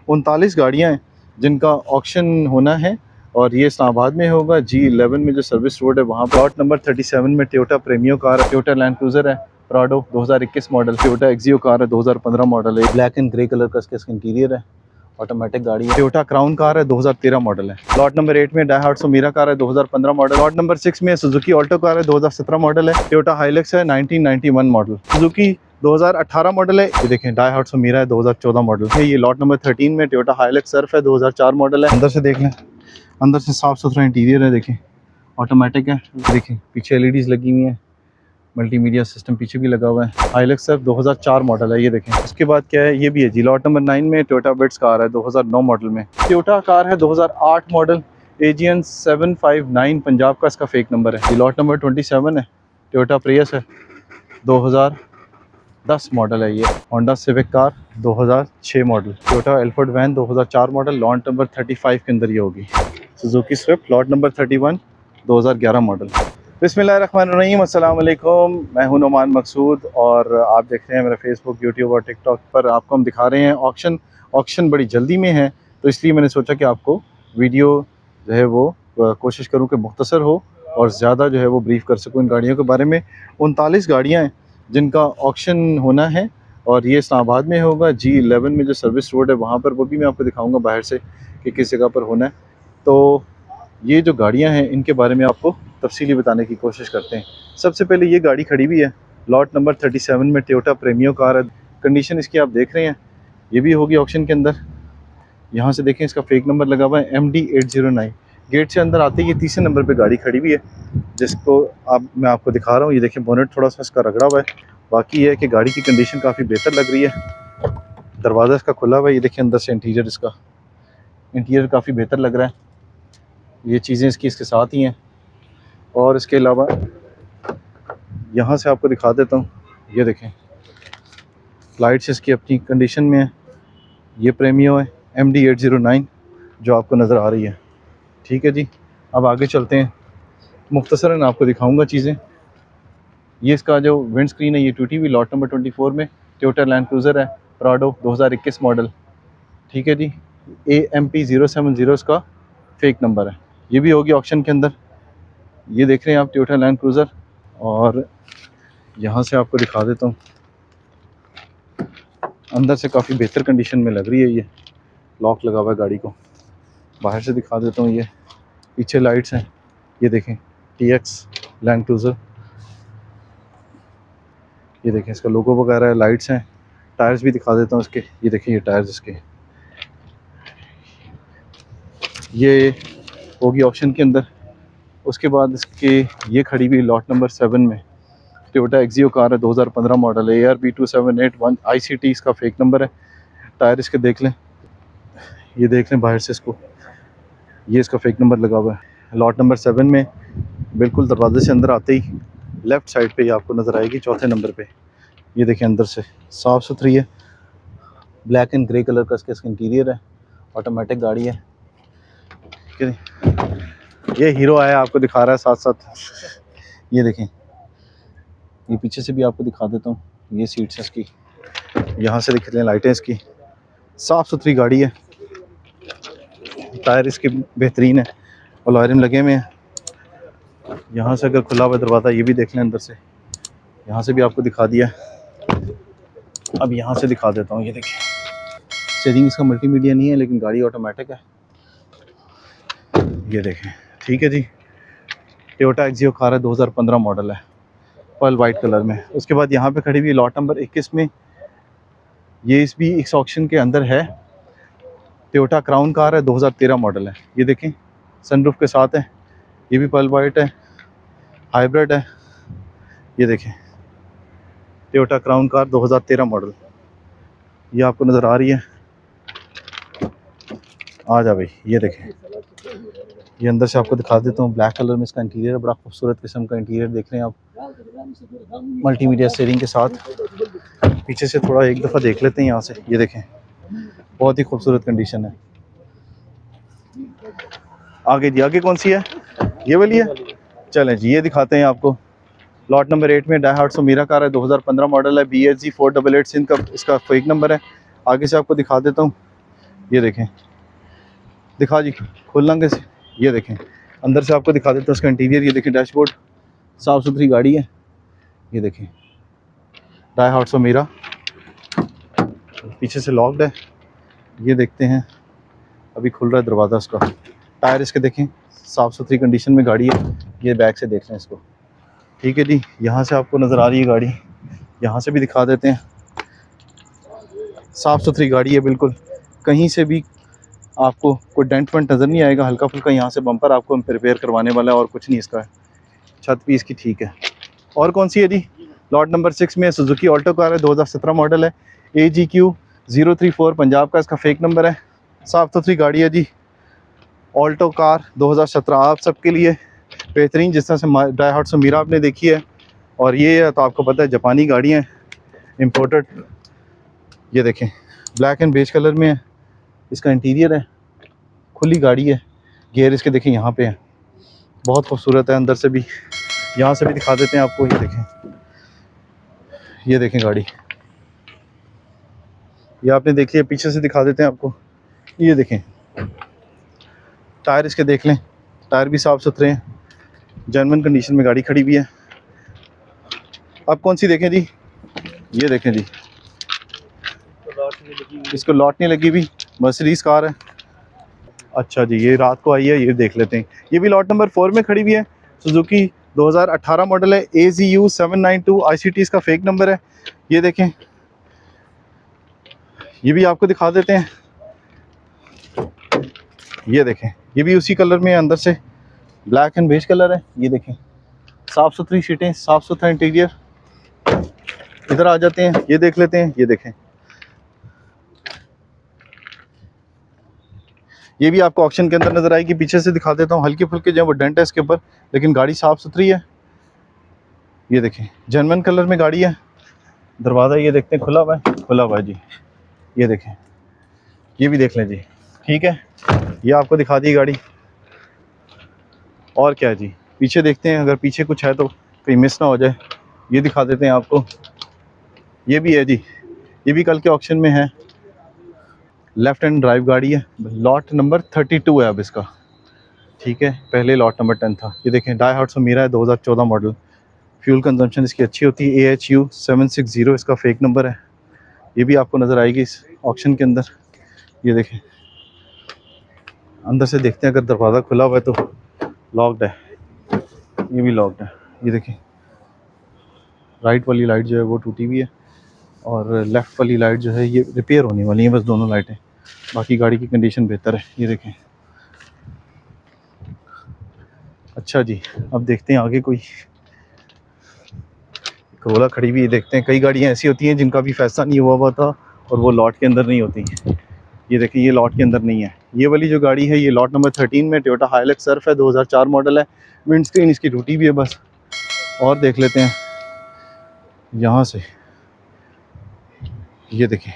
39 गाड़ियाँ हैं जिनका ऑक्शन होना है और ये इस्लामाबाद में होगा। G11 में जो सर्विस रोड है वहाँ पर। प्लॉट नंबर 37 में टोयोटा प्रीमियो कार है, टोयोटा लैंड क्रूजर है प्राडो 2021 मॉडल, टोयोटा एक्सियो कार है 2015 मॉडल है, ब्लैक एंड ग्रे कलर का इसका इंटीरियर है, ऑटोमेटिक गाड़ी है। टोयोटा क्राउन कार है 2013 मॉडल है। प्लॉट नंबर 8 में डायहाट्सो मीरा कार है 2015 मॉडल। प्लॉट नंबर 6 में सुजुकी ऑल्टो कार है 2017 मॉडल है। टोयोटा हाइलक्स है 1991 मॉडल। सुजुकी 2018 मॉडल है। ये देखें डायहाट्सो मीरा है 2014 मॉडल है। ये लॉट नंबर 13 में टोयोटा हाइलक्स सर्फ है 2004 मॉडल है। अंदर से देख लें, अंदर से साफ सुथरा इंटीरियर है, देखें ऑटोमेटिक है। देखें पीछे LEDs लगी हुई हैं, मल्टीमीडिया सिस्टम पीछे भी लगा हुआ है। हाइलक्स सर्फ 2004 मॉडल है, ये देखें। उसके बाद क्या है, ये भी है जी लॉट नंबर 9 में टोयोटा बिट्स कार है 2009 मॉडल में। टोयोटा कार है 2008 मॉडल, AGN 759 पंजाब का इसका फेक नंबर है। ये लॉट नंबर 27 है। टोयोटा प्रियस है 2010 मॉडल है। ये Honda Civic car 2006 model. Toyota Alphard van 2004 model, lot number 35 के अंदर ये होगी। Suzuki Swift lot number 31 2011 model. बिस्मिल्लाहिर्रहमानिर्रहीम, अस्सलाम वालेकुम। मैं हूं नुमान मकसूद और आप देख रहे हैं मेरा फेसबुक, यूट्यूब और टिकटॉक पर आपको हम दिखा रहे हैं ऑक्शन बड़ी जल्दी में है, तो इसलिए मैंने सोचा कि आपको वीडियो जो है वो कोशिश करूं कि मुख्तसर हो और ज़्यादा जो है वो ब्रीफ कर सकूं इन गाड़ियों के बारे में। 39 गाड़ियाँ हैं जिनका ऑक्शन होना है और ये इस्लामाबाद में होगा। G11 में जो सर्विस रोड है वहाँ पर, वो भी मैं आपको दिखाऊँगा बाहर से कि किस जगह पर होना है। तो ये जो गाड़ियां हैं इनके बारे में आपको तफसीली बताने की कोशिश करते हैं। सबसे पहले ये गाड़ी खड़ी हुई है लॉट नंबर 37 में, टोयोटा प्रीमियो कार है। कंडीशन इसकी आप देख रहे हैं, ये भी होगी ऑक्शन के अंदर। यहाँ से देखें इसका फेक नंबर लगा हुआ है MD809। गेट से अंदर आते ही ये तीसरे नंबर पे गाड़ी खड़ी हुई है, जिसको मैं आपको दिखा रहा हूँ। ये देखें बोनेट थोड़ा सा इसका रगड़ा हुआ है, बाकी ये है कि गाड़ी की कंडीशन काफ़ी बेहतर लग रही है। दरवाज़ा इसका खुला हुआ है, ये देखें अंदर से इंटीरियर काफ़ी बेहतर लग रहा है। ये चीज़ें इसके साथ ही हैं। और इसके अलावा यहाँ से आपको दिखा देता हूँ, ये देखें लाइट्स इसकी अपनी कंडीशन में है। ये प्रीमियो है MD809 जो आपको नज़र आ रही है। ठीक है जी, अब आगे चलते हैं, मुख्तसरन आपको दिखाऊंगा चीज़ें। ये इसका जो विंड स्क्रीन है ये टूटी हुई, लॉट नंबर 24 में टोयोटा लैंड क्रूज़र है प्राडो 2021 मॉडल। ठीक है जी, AMP070 इसका फेक नंबर है। ये भी होगी ऑक्शन के अंदर। ये देख रहे हैं आप टोयोटा लैंड क्रूज़र। और यहाँ से आपको दिखा देता हूँ, अंदर से काफ़ी बेहतर कंडीशन में लग रही है। ये लॉक लगा हुआ है गाड़ी को। बाहर से दिखा देता हूँ, ये पीछे लाइट्स हैं, ये देखें TX लैंड क्रूज़र। ये देखें इसका लोगो वगैरह है, लाइट्स हैं। टायर्स भी दिखा देता हूँ इसके, ये देखें ये टायर्स इसके। ये होगी ऑक्शन के अंदर। उसके बाद इसके ये खड़ी हुई लॉट नंबर 7 में टोयोटा एक्सियो कार है 2015 मॉडल है। ARB2781 ICT इसका फेक नंबर है। टायर इसके देख लें, ये देख लें बाहर से इसको, ये इसका फेक नंबर लगा हुआ है। लॉट नंबर 7 में बिल्कुल दरवाजे से अंदर आते ही लेफ़्ट साइड पे ये आपको नज़र आएगी, चौथे नंबर पे। ये देखें अंदर से साफ़ सुथरी है, ब्लैक एंड ग्रे कलर का इसका इंटीरियर है, ऑटोमेटिक गाड़ी है। ये हीरो आया आपको दिखा रहा है साथ साथ। ये देखें, ये पीछे से भी आपको दिखा देता हूँ, ये सीट्स हैं इसकी, यहाँ से दिख रही हैं लाइटें इसकी। साफ़ सुथरी गाड़ी है, टायर इसके बेहतरीन है, अलॉयरिम लगे हुए हैं। यहाँ से अगर खुला हुआ दरवाज़ा, ये भी देख लें अंदर से, यहाँ से भी आपको दिखा दिया। अब यहाँ से दिखा देता हूँ, ये देखिए स्टीयरिंग इसका मल्टीमीडिया नहीं है लेकिन गाड़ी ऑटोमेटिक है। ये देखें, ठीक है जी, टोयोटा एक्सियो कार है 2015 मॉडल है, पर्ल वाइट कलर में। उसके बाद यहाँ पे खड़ी हुई लॉट नंबर 21 में, ये इस भी इस ऑक्शन के अंदर है, टोयोटा क्राउन कार है 2013 मॉडल है। ये देखें सनरूफ के साथ है, ये भी पर्ल वाइट है, हाइब्रिड है। ये देखें टोयोटा क्राउन कार 2013 मॉडल, ये आपको नज़र आ रही है। आ जा भाई, ये देखें, ये अंदर से आपको दिखा देता हूँ, ब्लैक कलर में इसका इंटीरियर, बड़ा खूबसूरत किस्म का इंटीरियर देख रहे हैं आप, मल्टीमीडिया स्टीयरिंग के साथ। पीछे से थोड़ा एक दफ़ा देख लेते हैं यहाँ से, ये देखें बहुत ही खूबसूरत कंडीशन है। आगे जी, आगे कौन सी है, ये वाली है। चलें जी, ये दिखाते हैं आपको। लॉट नंबर 8 में डायहाट्सो मीरा कार है 2015 मॉडल है, BSG 488 इनका इसका फेक नंबर है। आगे से आपको दिखा देता हूँ, ये देखें, दिखा जी, खोलना कैसे, ये देखें अंदर से आपको दिखा देता हूँ उसका इंटीरियर। ये देखें डैशबोर्ड, साफ़ सुथरी गाड़ी है। ये देखें डाई हार्ट्स मीरा, पीछे से लॉक्ड है। ये देखते हैं, अभी खुल रहा है दरवाज़ा उसका। टायर इसके देखें साफ़ सुथरी कंडीशन में गाड़ी है। ये बैक से देख लें इसको, ठीक है जी। यहाँ से आपको नज़र आ रही है गाड़ी, यहाँ से भी दिखा देते हैं। साफ़ सुथरी गाड़ी है बिल्कुल, कहीं से भी आपको कोई डेंट वेंट नज़र नहीं आएगा। हल्का फुल्का यहाँ से बम्पर आपको रिपेयर करवाने वाला है और कुछ नहीं इसका है। छत भी इसकी ठीक है। और कौन सी है जी? लॉट नंबर 6 में सुजुकी ऑल्टो कार है, 2017 मॉडल है, AGQ 034 पंजाब का इसका फेक नंबर है। साफ़ सुथरी गाड़ी है जी, ऑल्टो कार 2017 आप सबके लिए बेहतरीन। जिस तरह से डाई हार्ट्स मीरा आपने देखी है, और ये तो आपको पता है जापानी गाड़ी हैं इम्पोर्टेड। ये देखें ब्लैक एंड बेज कलर में है, इसका इंटीरियर है, खुली गाड़ी है। गियर इसके देखें यहाँ पे है, बहुत खूबसूरत है। अंदर से भी, यहाँ से भी दिखा देते हैं आपको। ये देखें गाड़ी, ये आपने देख लिया, पीछे से दिखा देते हैं आपको। ये देखें टायर इसके देख लें, टायर भी साफ़ सुथरे हैं, जेन्युइन कंडीशन में गाड़ी खड़ी भी है। अब कौन सी देखें जी? ये देखें जी, इसको लॉट नहीं लगी भी, मर्सिडीज कार है। अच्छा जी, ये रात को आई है, ये देख लेते हैं। ये भी लॉट नंबर 4 में खड़ी हुई है, सुजुकी 2018 मॉडल है, AZU 792 ICT इसका फेक नंबर है। ये देखें, ये भी आपको दिखा देते हैं। ये देखें, ये भी उसी कलर में है, अंदर से ब्लैक एंड बेज कलर है। ये देखें साफ़ सुथरी सीटें, साफ़ सुथरा इंटीरियर। इधर आ जाते हैं, ये देख लेते हैं। ये देखें, ये भी आपको ऑप्शन के अंदर नज़र आएगी। पीछे से दिखा देता हूँ, हल्के फुल्के जो वो डेंट है इसके ऊपर, लेकिन गाड़ी साफ़ सुथरी है। ये देखें जेन्युइन कलर में गाड़ी है। दरवाज़ा ये देखते हैं खुला हुआ है, खुला हुआ है जी। ये देखें, ये भी देख लें जी, ठीक है। ये आपको दिखा दी गाड़ी। और क्या है जी, पीछे देखते हैं, अगर पीछे कुछ है तो कहीं मिस ना हो जाए। ये दिखा देते हैं आपको। ये भी है जी, ये भी कल के ऑक्शन में है, लेफ़्ट हैंड ड्राइव गाड़ी है। लॉट नंबर 32 है अब इसका, ठीक है, पहले लॉट नंबर 10 था। ये देखें डाई हार्ट्स मीरा है, 2014 मॉडल। फ्यूल कंजम्पशन इसकी अच्छी होती है। AHU 760 इसका फेक नंबर है। ये भी आपको नज़र आएगी इस ऑक्शन के अंदर। ये देखें, अंदर से देखते हैं, अगर दरवाज़ा खुला हुआ है तो लॉक्ड है, ये भी लॉक्ड है। ये देखें राइट वाली लाइट जो है वो टूटी हुई है, और लेफ़्ट वाली लाइट जो है ये रिपेयर होने वाली है, बस दोनों लाइटें। बाकी गाड़ी की कंडीशन बेहतर है। ये देखें। अच्छा जी, अब देखते हैं आगे कोई करोला खड़ी हुई देखते हैं। कई गाड़ियाँ ऐसी होती हैं जिनका भी फैसला नहीं हुआ था और वो लॉट के अंदर नहीं होती। ये देखिए, ये लॉट के अंदर नहीं है। ये वाली जो गाड़ी है ये लॉट नंबर 13 में टोयोटा हाइलक्स सर्फ है, 2004 मॉडल है। विंड स्क्रीन इसकी टूटी भी है बस। और देख लेते हैं यहाँ से। ये देखें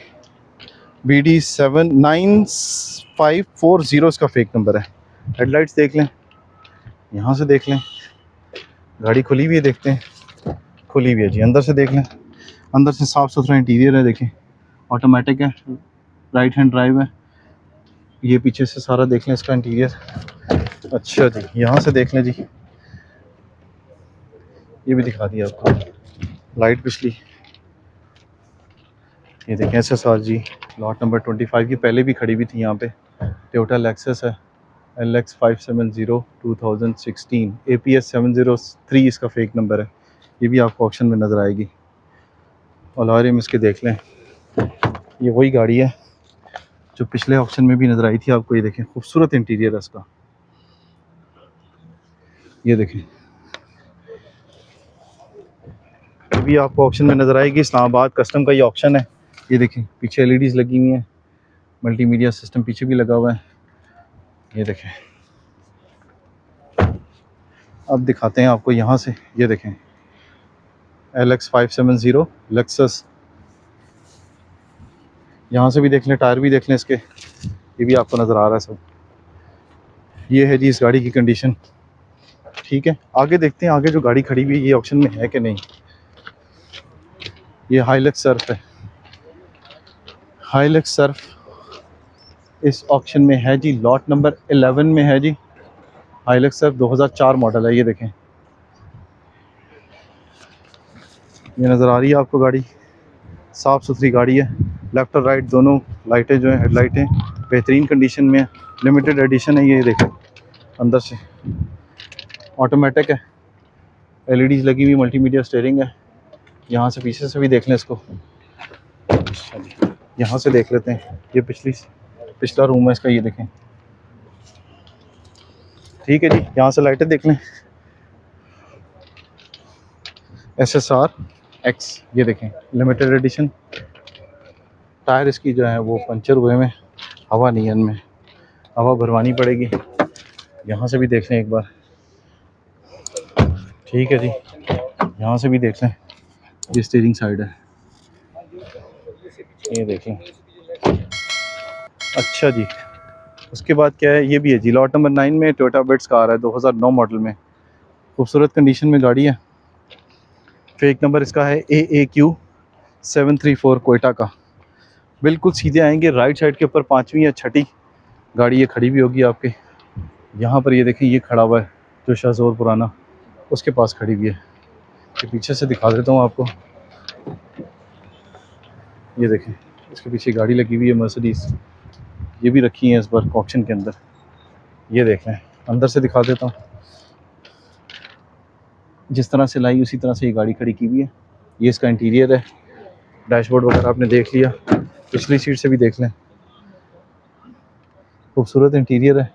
BD 79540 इसका फेक नंबर है। हेडलाइट्स देख लें, यहाँ से देख लें, गाड़ी खुली हुई है, देखते हैं। खुली हुई है जी, अंदर से देख लें। अंदर से साफ़ सुथरा इंटीरियर है, देखें ऑटोमेटिक है, राइट हैंड ड्राइव है। ये पीछे से सारा देख लें इसका इंटीरियर। अच्छा जी, यहाँ से देख लें जी, ये भी दिखा दिया आपको, लाइट पिछली। ये देखें SSR जी, लॉट नंबर 25 की पहले भी खड़ी हुई थी यहाँ पे। टोयोटा लेक्सस है, LX 570 2016, APS 703 इसका फेक नंबर है। ये भी आपको ऑप्शन में नज़र आएगी। और इसके देख लें, ये वही गाड़ी है जो पिछले ऑप्शन में भी नज़र आई थी आपको। ये देखें खूबसूरत इंटीरियर है इसका। ये देखें, ये भी आपको ऑप्शन में नज़र आएगी। इस्लामाबाद कस्टम का ये ऑप्शन है। ये देखें पीछे LEDs लगी हुई हैं, मल्टीमीडिया सिस्टम पीछे भी लगा हुआ है। ये देखें, अब दिखाते हैं आपको यहाँ से। ये देखें LX 570 लेक्सस, यहाँ से भी देख लें, टायर भी देख लें इसके, ये भी आपको नज़र आ रहा है सब। ये है जी इस गाड़ी की कंडीशन, ठीक है। आगे देखते हैं, आगे जो गाड़ी खड़ी हुई है ये ऑप्शन में है कि नहीं। ये हाइलक्स सर्फ है, हाइलक्स सर्फ इस ऑक्शन में है जी, लॉट नंबर 11 में है जी हाइलक्स सर, 2004 मॉडल है। ये देखें, ये नज़र आ रही है आपको गाड़ी, साफ़ सुथरी गाड़ी है। लेफ़्ट और राइट दोनों लाइटें जो हैं, हेडलाइटें बेहतरीन कंडीशन में है। लिमिटेड एडिशन है ये देखें। अंदर से ऑटोमेटिक है, एलईडीज़ लगी हुई, मल्टीमीडिया स्टीयरिंग है। यहाँ से पीछे से भी देख लें इसको। अच्छा जी, यहाँ से देख लेते हैं। ये पिछला रूम है इसका, ये देखें। ठीक है जी, यहाँ से लाइटें देख लें। SSR X, ये देखें, लिमिटेड एडिशन। टायर इसकी जो है वो पंचर हुए में, हवा नहीं है इनमें, हवा भरवानी पड़ेगी। यहाँ से भी देख लें एक बार। ठीक है जी, यहाँ से भी देख लें। ये स्टीयरिंग साइड है, ये देखें। अच्छा जी, उसके बाद क्या है, ये भी है जी लॉट नंबर 9 में टोयोटा विट्स कार है, 2009 मॉडल में। खूबसूरत कंडीशन में गाड़ी है। फेक नंबर इसका है AAQ 734 कोयटा का। बिल्कुल सीधे आएंगे, राइट साइड के ऊपर 5वीं या 6ठी गाड़ी ये खड़ी भी होगी आपके। यहाँ पर ये देखें, ये खड़ा हुआ है जो शाहजोर पुराना, उसके पास खड़ी हुई है। ये पीछे से दिखा देता हूँ आपको। ये देखें, इसके पीछे गाड़ी लगी हुई है मर्सिडीज़, ये भी रखी है इस बार ऑक्शन के अंदर। ये देख लें, अंदर से दिखा देता हूँ। जिस तरह से लाई उसी तरह से ये गाड़ी खड़ी की हुई है। ये इसका इंटीरियर है, डैशबोर्ड वगैरह आपने देख लिया, पिछली सीट से भी देख लें। खूबसूरत इंटीरियर है।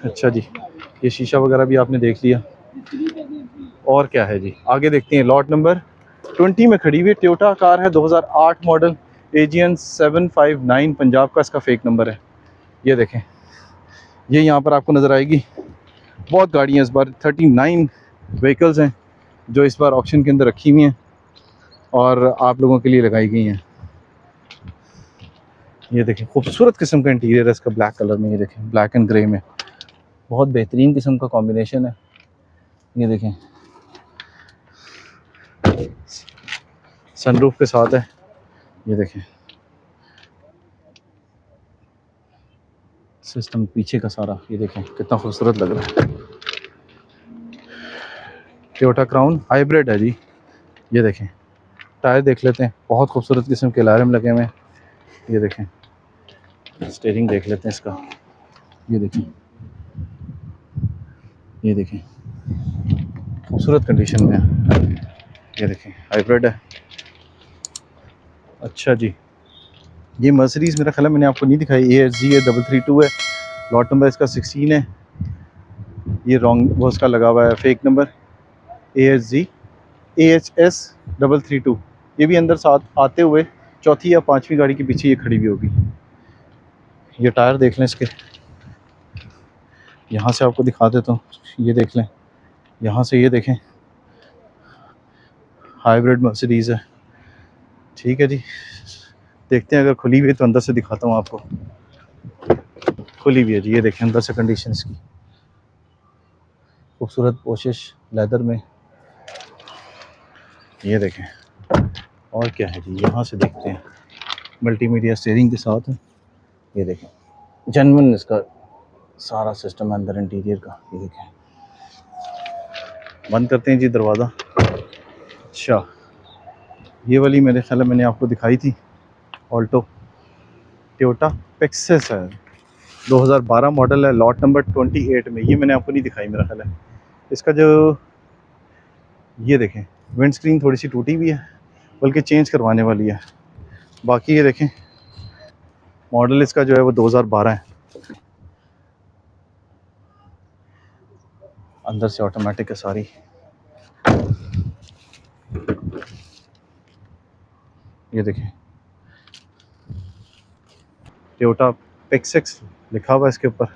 अच्छा जी, ये शीशा वगैरह भी आपने देख लिया। और क्या है जी, आगे देखते हैं। लॉट नंबर 20 में खड़ी हुई टोयोटा कार है, 2008 मॉडल, AGN 759 पंजाब का इसका फेक नंबर है। ये देखें, ये यहाँ पर आपको नज़र आएगी। बहुत गाड़ियाँ इस बार, 39 व्हीकल्स हैं जो इस बार ऑक्शन के अंदर रखी हुई हैं और आप लोगों के लिए लगाई गई हैं। ये देखें, खूबसूरत किस्म का इंटीरियर है इसका, ब्लैक कलर में। ये देखें, ब्लैक एंड ग्रे में, बहुत बेहतरीन किस्म का कॉम्बिनेशन है। ये देखें, सनरूफ के साथ है। ये देखें, सिस्टम पीछे का सारा, ये देखें कितना खूबसूरत लग रहा है। टोयोटा क्राउन हाइब्रिड है जी। ये देखें, टायर देख लेते हैं, बहुत खूबसूरत किस्म के अलार्म लगे हुए हैं। ये देखें, स्टीयरिंग देख लेते हैं इसका। ये देखें, ये देखें, खूबसूरत कंडीशन में है। ये देखें, हाइब्रिड है। अच्छा जी, ये मर्सिडीज़ मेरा ख्याल है मैंने आपको नहीं दिखाई, ASG है, 332 है। लॉट नंबर इसका 16 है। ये रॉन्ग वो उसका लगा हुआ है, फेक नंबर ASG AHS 332। ये भी अंदर साथ आते हुए 4थी या 5वीं गाड़ी के पीछे ये खड़ी हुई होगी। ये टायर देख लें इसके, यहाँ से आपको दिखा देता हूँ। ये देख लें, यहाँ से ये देखें, हाइब्रिड मर्सिडीज़ है। ठीक है जी, देखते हैं अगर खुली हुई है तो अंदर से दिखाता हूँ आपको। खुली हुई है जी, ये देखें अंदर से कंडीशन इसकी। खूबसूरत कोशिश लेदर में, ये देखें। और क्या है जी, यहाँ से देखते हैं, मल्टीमीडिया स्टीयरिंग के साथ है। ये देखें, जेन्युइन इसका सारा सिस्टम है अंदर इंटीरियर का। ये देखें, बंद करते हैं जी दरवाज़ा। अच्छा, ये वाली मेरे ख्याल में मैंने आपको दिखाई थी, ऑल्टो टोयोटा पेक्सस है, 2012 मॉडल है, लॉट नंबर 28 में। ये मैंने आपको नहीं दिखाई मेरा ख्याल है। इसका जो, ये देखें, विंड स्क्रीन थोड़ी सी टूटी हुई है, बल्कि चेंज करवाने वाली है। बाकी ये देखें, मॉडल इसका जो है वो 2012 है। अंदर से ऑटोमेटिक है सारी। ये देखें, टोयोटा पेक्सस लिखा हुआ है इसके ऊपर।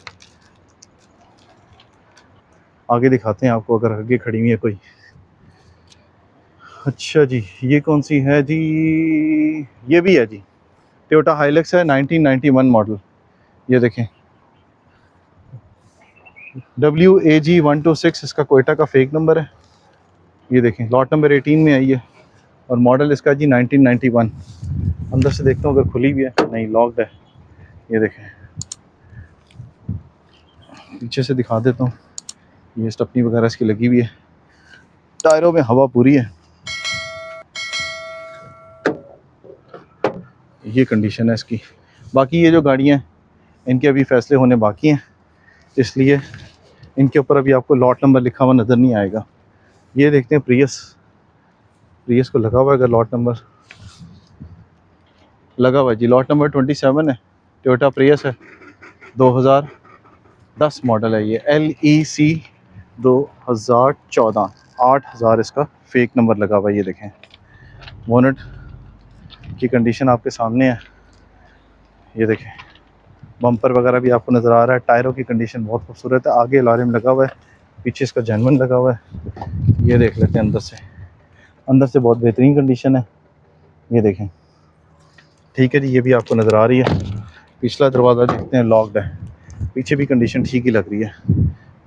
आगे दिखाते हैं आपको, अगर आगे खड़ी हुई है कोई। अच्छा जी, ये कौन सी है जी, ये भी है जी, टोयोटा हाइलक्स है, 1991 मॉडल। ये देखें, WAG 126 इसका कोयटा का फेक नंबर है। ये देखें, लॉट नंबर 18 में आई है और मॉडल इसका जी 1991। अंदर से देखता हूँ अगर खुली भी है, नहीं लॉक्ड है। ये देखें, पीछे से दिखा देता हूँ। ये स्टपनी वगैरह इसकी लगी हुई है, टायरों में हवा पूरी है। ये कंडीशन है इसकी। बाकी ये जो गाड़ियाँ हैं इनके अभी फैसले होने बाकी हैं, इसलिए इनके ऊपर अभी आपको लॉट नंबर लिखा हुआ नज़र नहीं आएगा। ये देखते हैं प्रियस को लगा हुआ है, अगर लॉट नंबर लगा हुआ है जी, लॉट नंबर 27 है, टोयोटा प्रियस है, 2010 मॉडल है। ये LEC 2014, 8000 इसका फेक नंबर लगा हुआ है। ये देखें, बोनट की कंडीशन आपके सामने है। ये देखें, बम्पर वगैरह भी आपको नज़र आ रहा है। टायरों की कंडीशन बहुत खूबसूरत है। आगे अलार्म लगा हुआ है, पीछे इसका जेनवन लगा हुआ है। ये देख लेते हैं अंदर से बहुत बेहतरीन कंडीशन है। ये देखें, ठीक है जी, ये भी आपको नज़र आ रही है। पिछला दरवाज़ा देखते हैं, लॉक्ड है। पीछे भी कंडीशन ठीक ही लग रही है।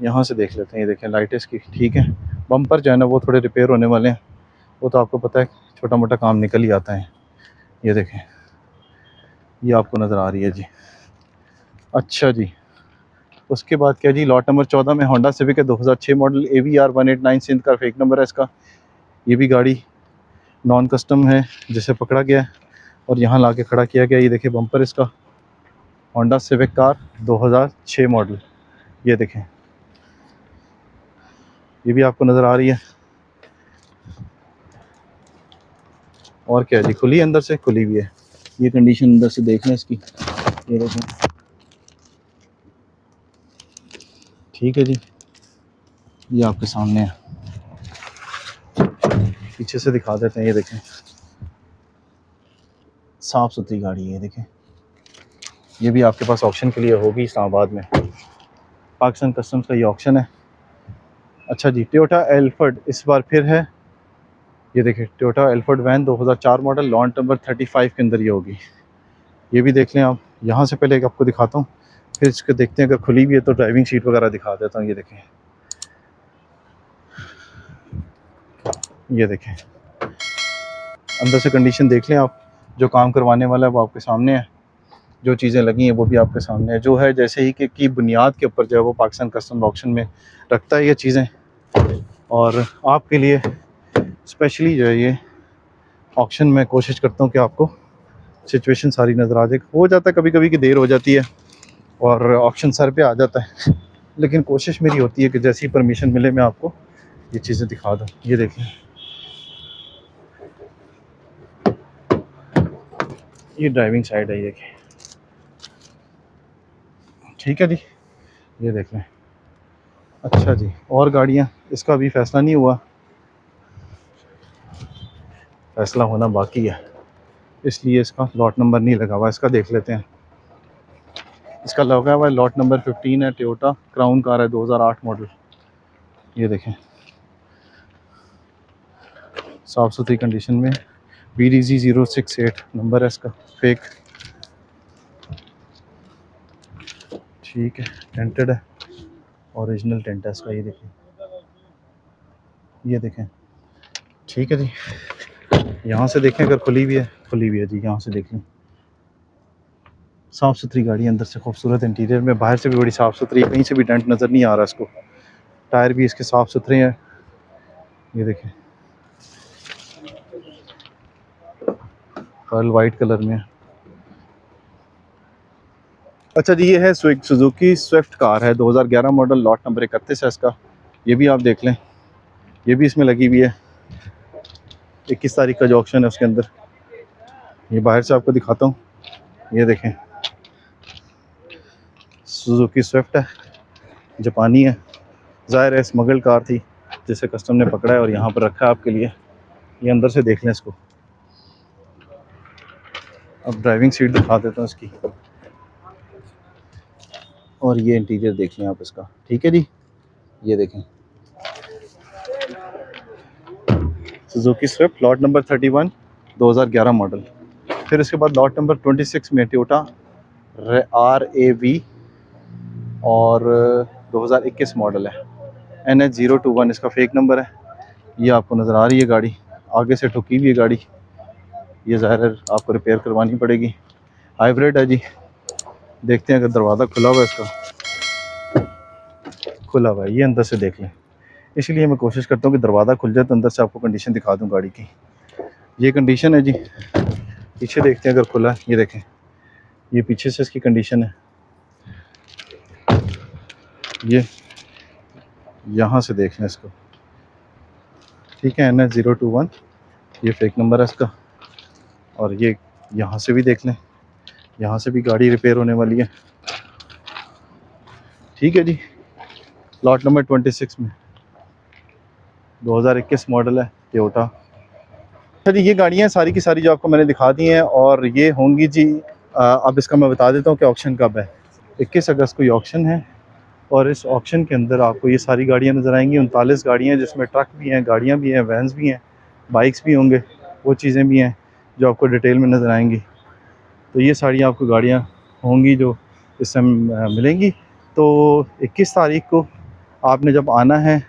यहाँ से देख लेते हैं। ये देखें, लाइटें इसकी ठीक है। बम्पर जो है ना वो थोड़े रिपेयर होने वाले हैं, वो तो आपको पता है छोटा मोटा काम निकल ही आता है। ये देखें, ये आपको नज़र आ रही है जी। अच्छा जी, उसके बाद क्या जी, लॉट नंबर 14 में होंडा सिविक है, 2006 मॉडल, AVR 189 सिंध का फेक नंबर है इसका। ये भी गाड़ी नॉन कस्टम है, जिसे पकड़ा गया है और यहाँ ला के खड़ा किया गया। ये देखिए बम्पर इसका, होंडा सिविक कार 2006 मॉडल। ये देखें, ये भी आपको नज़र आ रही है। और क्या जी, खुली अंदर से, खुली भी है। ये कंडीशन अंदर से देख लें इसकी। ये देखें, ठीक है जी, ये आपके सामने है। पीछे से दिखा देते हैं। ये देखें, साफ़ सुथरी गाड़ी है। ये देखें, ये भी आपके पास ऑप्शन के लिए होगी इस्लामाबाद में। पाकिस्तान कस्टम्स का ये ऑप्शन है। अच्छा जी, टोयोटा एल्फर्ड इस बार फिर है। ये देखिए, Toyota Alphard van 2004 model, launch number 35 के अंदर ये होगी। ये भी देख लें आप। यहाँ से पहले एक आपको दिखाता हूँ, फिर इसको देखते हैं। अगर खुली भी है तो ड्राइविंग सीट वगैरह दिखा देता हूँ। ये देखें, ये देखें, अंदर से कंडीशन देख लें आप। जो काम करवाने वाला है वो आपके सामने है, जो चीज़ें लगी हैं वो भी आपके सामने है। जो है जैसे ही कि बुनियाद के ऊपर जो है वो पाकिस्तान कस्टम ऑक्शन में रखता है ये चीज़ें, और आपके लिए स्पेशली जो है ये ऑक्शन में कोशिश करता हूँ कि आपको सिचुएशन सारी नज़र आ जाए। हो जाता है कभी कभी कि देर हो जाती है और ऑक्शन सर पे आ जाता है, लेकिन कोशिश मेरी होती है कि जैसी परमिशन मिले मैं आपको ये चीज़ें दिखा दूँ। ये देखें, ये ड्राइविंग साइड है। ये देखें, ठीक है जी, ये देख लें। अच्छा जी, और गाड़ियाँ, इसका अभी फ़ैसला नहीं हुआ, फ़ैसला होना बाकी है, इसलिए इसका लॉट नंबर नहीं लगा हुआ। इसका देख लेते हैं। इसका लगा हुआ है लॉट नंबर 15 है, टोयोटा क्राउन कार है, 2008 मॉडल। ये देखें, साफ़ सुथरी कंडीशन में, BDG 068 नंबर है इसका, फेक, ठीक है। टेंटेड है, ओरिजिनल टेंट है इसका। ये देखें, ये देखें, ठीक है जी। यहाँ से देखें, अगर खुली भी है, खुली भी है जी। यहाँ से देख लें, साफ़ सुथरी गाड़ी, अंदर से खूबसूरत इंटीरियर में, बाहर से भी बड़ी साफ़ सुथरी है, कहीं से भी डेंट नज़र नहीं आ रहा इसको। टायर भी इसके साफ़ सुथरे हैं। ये देखें, पर्ल वाइट कलर में है। अच्छा जी, ये है सुजुकी स्विफ्ट कार है, 2011 मॉडल, लॉट नंबर 31 है इसका। ये भी आप देख लें, ये भी इसमें लगी हुई है। 21 तारीख का जो ऑक्शन है उसके अंदर। ये बाहर से आपको दिखाता हूँ। ये देखें, सुजुकी स्विफ्ट है, जापानी है। ज़ाहिर है स्मगल कार थी जिसे कस्टम ने पकड़ा है और यहाँ पर रखा है आपके लिए। ये अंदर से देख लें इसको। अब ड्राइविंग सीट दिखा देता हूँ इसकी, और ये इंटीरियर देख लें आप इसका, ठीक है जी। ये देखें, Suzuki Swift, lot number 31, 2011 model. फिर इसके बाद लॉट नंबर 26 में टोयोटा RAV और 2021 मॉडल है, NH 021 इसका फेक नंबर है। ये आपको नज़र आ रही है गाड़ी, आगे से ठुकी हुई है गाड़ी। ये ज़ाहिर है आपको रिपेयर करवानी पड़ेगी। हाइब्रिड है जी, देखते हैं अगर दरवाज़ा खुला हुआ है इसका, खुला हुआ है, ये अंदर से देख लें। इसलिए मैं कोशिश करता हूँ कि दरवाज़ा खुल जाए तो अंदर से आपको कंडीशन दिखा दूँ गाड़ी की। ये कंडीशन है जी। पीछे देखते हैं अगर खुला है, ये देखें, ये पीछे से इसकी कंडीशन है। ये यहाँ से देख लें इसको, ठीक है, NH021, ये फेक नंबर है इसका। और ये यहाँ से भी देख लें, यहाँ से भी गाड़ी रिपेयर होने वाली है, ठीक है जी। लॉट नंबर 26 में 2021 मॉडल है टोयोटा। अच्छा जी, ये गाड़ियाँ सारी की सारी जो आपको मैंने दिखा दी हैं, और ये होंगी जी। अब इसका मैं बता देता हूँ कि ऑक्शन कब है। 21 अगस्त को ये ऑक्शन है, और इस ऑक्शन के अंदर आपको ये सारी गाड़ियाँ नज़र आएंगी। 39 गाड़ियाँ, जिसमें ट्रक भी हैं, गाड़ियाँ भी हैं, वैन्स भी हैं, बाइक्स भी होंगे, वो चीज़ें भी हैं जो आपको डिटेल में नज़र आएंगी। तो ये सारी आपको गाड़ियाँ होंगी जो इस समय मिलेंगी। तो 21 तारीख को आपने जब आना है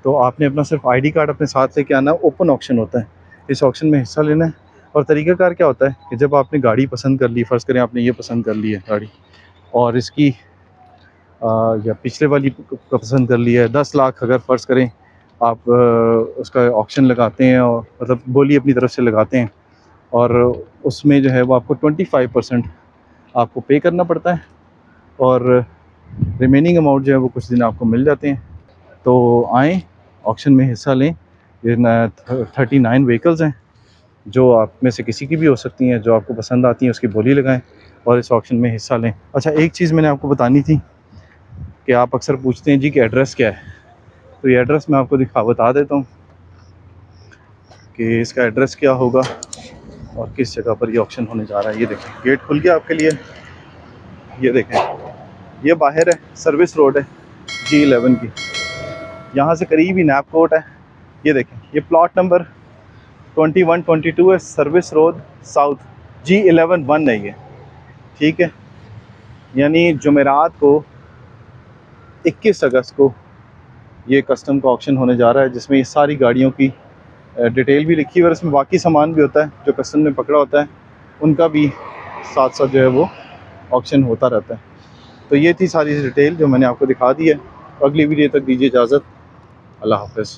तो आपने अपना सिर्फ ID कार्ड अपने साथ लेके आना है। ओपन ऑक्शन होता है, इस ऑक्शन में हिस्सा लेना है। और तरीक़ाकार क्या होता है कि जब आपने गाड़ी पसंद कर ली, फ़र्ज़ करें आपने ये पसंद कर ली है गाड़ी, और इसकी या पिछले वाली का पसंद कर लिया है, 10 लाख अगर फ़र्ज़ करें आप उसका ऑक्शन लगाते हैं, और मतलब बोली अपनी तरफ से लगाते हैं, और उसमें जो है वो आपको 25% आपको पे करना पड़ता है, और रिमेनिंग अमाउंट जो है वो कुछ दिन आपको मिल जाते हैं। तो आएँ, ऑक्शन में हिस्सा लें। ये 39 व्हीकल्स हैं जो आप में से किसी की भी हो सकती हैं, जो आपको पसंद आती हैं उसकी बोली लगाएं और इस ऑक्शन में हिस्सा लें। अच्छा, एक चीज़ मैंने आपको बतानी थी कि आप अक्सर पूछते हैं जी कि एड्रेस क्या है, तो ये एड्रेस मैं आपको बता देता हूँ कि इसका एड्रेस क्या होगा और किस जगह पर ये ऑक्शन होने जा रहा है। ये देखें, गेट खुल गया आपके लिए। ये देखें, ये बाहर है, सर्विस रोड है G11 की, यहाँ से करीब ही नैप कोर्ट है। ये देखें, ये प्लॉट नंबर 2122 है, सर्विस रोड साउथ, G11 1 है ये, ठीक है। यानी जुमेरात को 21 अगस्त को ये कस्टम का ऑक्शन होने जा रहा है, जिसमें ये सारी गाड़ियों की डिटेल भी लिखी हुई है, और इसमें बाकी सामान भी होता है जो कस्टम ने पकड़ा होता है, उनका भी साथ साथ जो है वो ऑक्शन होता रहता है। तो ये थी सारी डिटेल जो मैंने आपको दिखा दी है। अगली वीडियो तक दीजिए इजाज़त। अल्लाह हाफ़िज़।